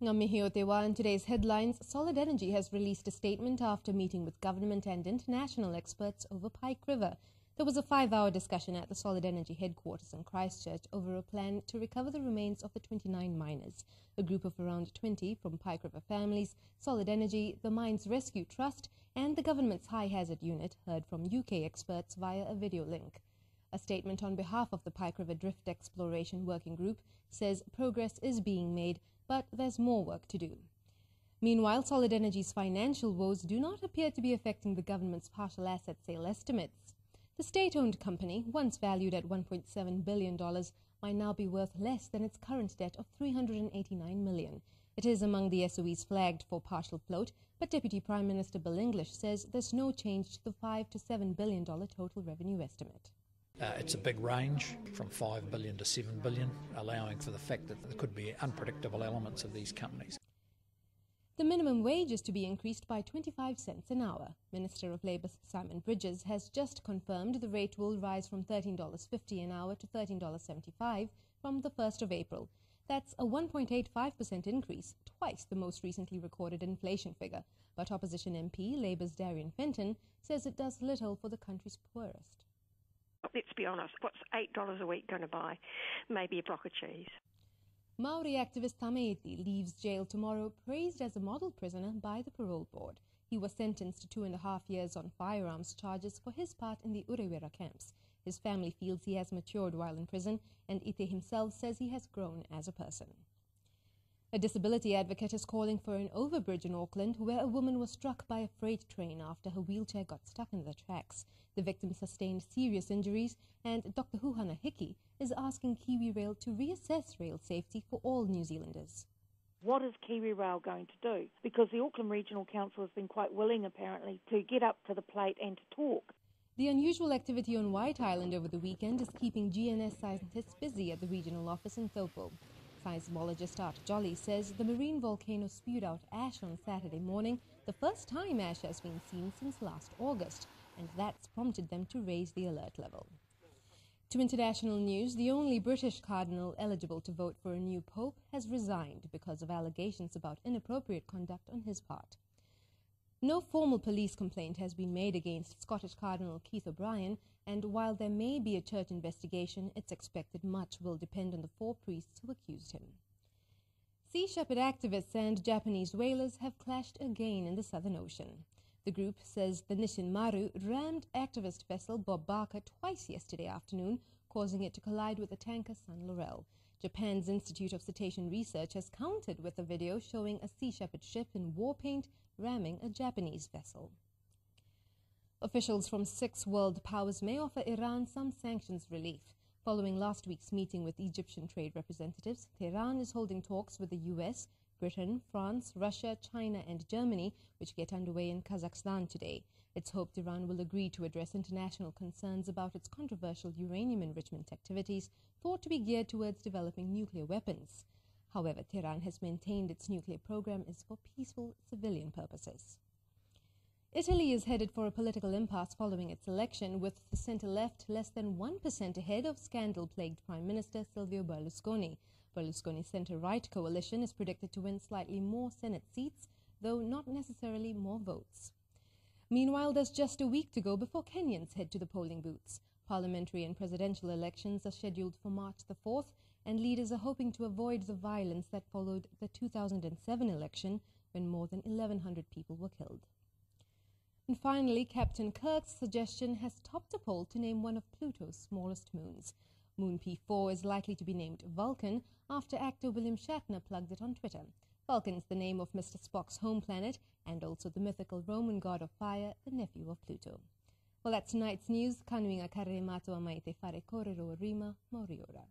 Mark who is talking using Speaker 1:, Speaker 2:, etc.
Speaker 1: Ngamihi in today's headlines, Solid Energy has released a statement after meeting with government and international experts over Pike River. There was a 5-hour discussion at the Solid Energy headquarters in Christchurch over a plan to recover the remains of the 29 miners. A group of around 20 from Pike River families, Solid Energy, the Mines Rescue Trust and the government's High Hazard Unit heard from UK experts via a video link. A statement on behalf of the Pike River Drift Exploration Working Group says progress is being made, but there's more work to do. Meanwhile, Solid Energy's financial woes do not appear to be affecting the government's partial asset sale estimates. The state-owned company, once valued at $1.7 billion, might now be worth less than its current debt of $389 million. It is among the SOEs flagged for partial float, but Deputy Prime Minister Bill English says there's no change to the $5 to $7 billion total revenue estimate.
Speaker 2: It's a big range from $5 billion to $7 billion, allowing for the fact that there could be unpredictable elements of these companies.
Speaker 1: The minimum wage is to be increased by 25 cents an hour. Minister of Labour Simon Bridges has just confirmed the rate will rise from $13.50 an hour to $13.75 from the 1st of April. That's a 1.85% increase, twice the most recently recorded inflation figure. But opposition MP, Labour's Darian Fenton, says it does little for the country's poorest.
Speaker 3: Let's be honest, what's $8 a week going to buy? Maybe a block of cheese.
Speaker 1: Maori activist Tameiti leaves jail tomorrow, praised as a model prisoner by the parole board. He was sentenced to 2.5 years on firearms charges for his part in the Urewera camps. His family feels he has matured while in prison, and Ite himself says he has grown as a person. A disability advocate is calling for an overbridge in Auckland where a woman was struck by a freight train after her wheelchair got stuck in the tracks. The victim sustained serious injuries, and Dr. Huhana Hickey is asking Kiwi Rail to reassess rail safety for all New Zealanders.
Speaker 4: What is Kiwi Rail going to do? Because the Auckland Regional Council has been quite willing, apparently, to get up to the plate and to talk.
Speaker 1: The unusual activity on White Island over the weekend is keeping GNS scientists busy at the regional office in Taupo. Seismologist Art Jolly says the marine volcano spewed out ash on Saturday morning, the first time ash has been seen since last August, and that's prompted them to raise the alert level. To international news, the only British cardinal eligible to vote for a new pope has resigned because of allegations about inappropriate conduct on his part. No formal police complaint has been made against Scottish Cardinal Keith O'Brien, and while there may be a church investigation, it's expected much will depend on the 4 priests who accused him. Sea shepherd activists and Japanese whalers have clashed again in the Southern Ocean. The group says the Nishin Maru rammed activist vessel Bob Barker twice yesterday afternoon, causing it to collide with the tanker San Laurel. Japan's Institute of Cetacean Research has countered with a video showing a Sea Shepherd ship in war paint ramming a Japanese vessel. Officials from 6 world powers may offer Iran some sanctions relief. Following last week's meeting with Egyptian trade representatives, Tehran is holding talks with the US, Britain, France, Russia, China and Germany, which get underway in Kazakhstan today. It's hoped Iran will agree to address international concerns about its controversial uranium enrichment activities, thought to be geared towards developing nuclear weapons. However, Tehran has maintained its nuclear program is for peaceful civilian purposes. Italy is headed for a political impasse following its election, with the centre-left less than 1% ahead of scandal-plagued Prime Minister Silvio Berlusconi. Berlusconi's centre-right coalition is predicted to win slightly more Senate seats, though not necessarily more votes. Meanwhile, there's just a week to go before Kenyans head to the polling booths. Parliamentary and presidential elections are scheduled for March the 4th, and leaders are hoping to avoid the violence that followed the 2007 election, when more than 1,100 people were killed. And finally, Captain Kirk's suggestion has topped a poll to name one of Pluto's smallest moons. Moon P4 is likely to be named Vulcan after actor William Shatner plugged it on Twitter. Vulcan's the name of Mr. Spock's home planet and also the mythical Roman god of fire, the nephew of Pluto. Well, that's tonight's news. Kanuinga karere matua mai te whare kōrero rima moriora.